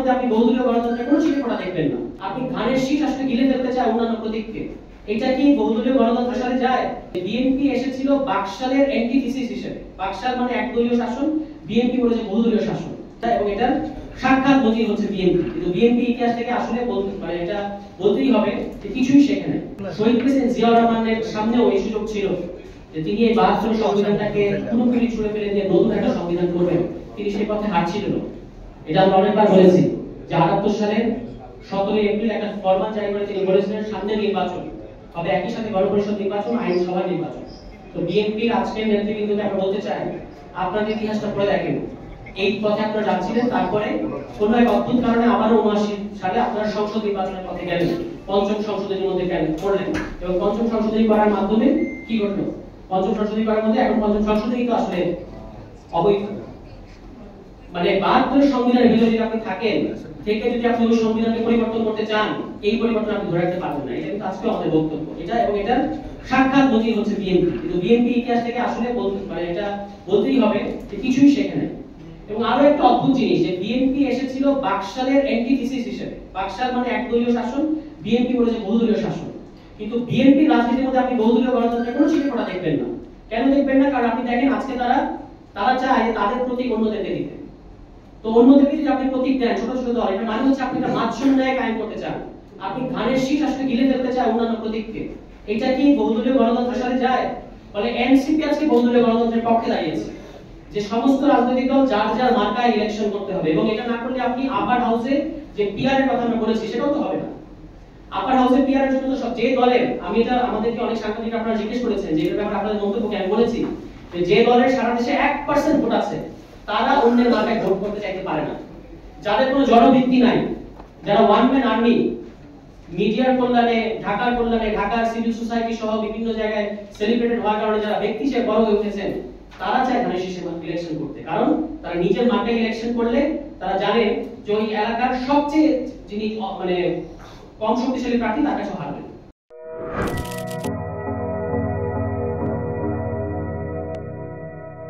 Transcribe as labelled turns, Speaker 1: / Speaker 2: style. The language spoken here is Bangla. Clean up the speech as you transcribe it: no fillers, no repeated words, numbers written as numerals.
Speaker 1: মধ্যে আপনি বহুদলীয় গণতন্ত্রের কোনো চিহ্ন দেখবেন না। আপনি ধানের শীষ আসলে গিলে ফেলতে চায় অন্যান্য প্রতীককে। এটা কি বহুদলীয় গণতন্ত্রের সাথে যায়? বিএনপি এসেছিল বাকশালের অ্যান্টিথিসিস হিসেবে। বাকশাল মানে একদলীয় শাসন, বিএনপি বলেছে বহুদলীয় শাসন, এবং এটার সাক্ষাৎ নজির হচ্ছে বিএনপি। কিন্তু বিএনপি ইতিহাস থেকে আসলে মানে এটা বলতেই হবে যে কিছুই শেখে নাই। শহীদ প্রেসিডেন্ট জিয়াউর রহমানের সামনেও এই সুযোগ ছিল যে তিনি এই ৭২ সংবিধানটাকে পুরোপুরি ছুঁড়ে ফেলে দিয়ে নতুন একটা সংবিধান করবেন, তিনি সেই পথে হাঁটছিলেন। এটা আমরা অনেকবার বলেছি যে ৭৮ সালের ১৭ এপ্রিল একটা ফরমান জারি করে তিনি বলেছিলেন সামনে নির্বাচন হবে, একই সাথে গণপরিষদ নির্বাচন, আইনসভা নির্বাচন। তো বিএনপির আজকের নেতৃবৃন্দকে আমরা বলতে চাই, আপনাদের ইতিহাসটা পড়ে দেখেন, এই পথে আপনারা যাচ্ছিলেন, তারপরে কোন এক অদ্ভুত কারণে আবারও ৭৯ সালে আপনারা সংসদ নির্বাচনের পথে গেলেন, পঞ্চম সংশোধনীর মধ্যে পড়লেন, এবং পঞ্চম সংশোধনী করার মাধ্যমে কি ঘটলো? পঞ্চম সংশোধনী করার মধ্যে এখন পঞ্চম সংশোধনী তো আসলে অবৈধ। মানে ৭২ সংবিধানের ভিতরে যদি আপনি থাকেন, থেকে যদি আপনি ওই সংবিধানকে পরিবর্তন করতে চান, এই পরিবর্তন আপনি ধরে রাখতে পারবেন না। এটা কিন্তু আজকে আমাদের বক্তব্য। এটা এবং এটার সাক্ষাৎ নজির হচ্ছে বিএনপি। কিন্তু বিএনপি ইতিহাস থেকে আসলে মানে এটা বলতেই হবে যে কিছুই শেখে নাই। এবং আরো একটা অদ্ভুত জিনিস যে বিএনপি এসেছিল বাকশালের অ্যান্টিথিসিস হিসেবে। বাকশাল মানে একদলীয় শাসন, বিএনপি বলেছে বহুদলীয় শাসন। কিন্তু বিএনপি রাজনীতির মধ্যে আপনি বহুদলীয় গণতন্ত্রের কোনো চিহ্ন দেখবেন না। কেন দেখবেন না? কারণ আপনি দেখেন আজকে তারা চায় তাদের প্রতীক অন্যদেরকে দিতে। তো অন্যদেরকে যদি আপনি প্রতীক দেন ছোট ছোট দল, এটা মানে হচ্ছে আপনি একটা মাঝখান ন্যায় কায়েম করতে চান। আপনি ধানের শীষ আসলে গিলে ফেলতে চায় অন্যান্য প্রতীককে। এটা কি বহুদলীয় গণতন্ত্রের সাথে যায়? ফলে এনসিপি আজকে বহুদলীয় গণতন্ত্রের পক্ষে দাঁড়িয়েছে, যে সমস্ত রাজনৈতিক দল যার যার মার্কায় ইলেকশন করতে হবে, এবং এটা না করলে আপনি আপার হাউসে যে পিআর এর কথা আমরা বলেছি সেটাও তো হবে না। আপার হাউসে পিআর এর জন্য তো সব যে দলের, আমি এটা আমাদেরকে অনেক সাংবাদিক আপনারা জিজ্ঞেস করেছেন যে এর ব্যাপারে আপনাদের মন্তব্য কি, আমি বলেছি যে দলের সারা দেশে 1% ভোট আছে তারা অন্যের মার্কায় ভোট করতে চাইতে পারে না। যাদের কোনো জনভিত্তি নাই, যারা ওয়ান ম্যান আর্মি, মিডিয়ার কল্যাণে, ঢাকার কল্যাণে, ঢাকার সিভিল সোসাইটি সহ বিভিন্ন জায়গায় সেলিব্রেটেড হওয়ার কারণে যারা ব্যক্তি হিসেবে বড় হয়ে উঠেছেন, তারা চায় ধানের শীষে ইলেকশন করতে। কারণ তারা নিজের মার্কায় ইলেকশন করলে তারা জানে যে ওই এলাকার সবচেয়ে যিনি মানে কম শক্তিশালী প্রার্থী তার কাছে হারবে।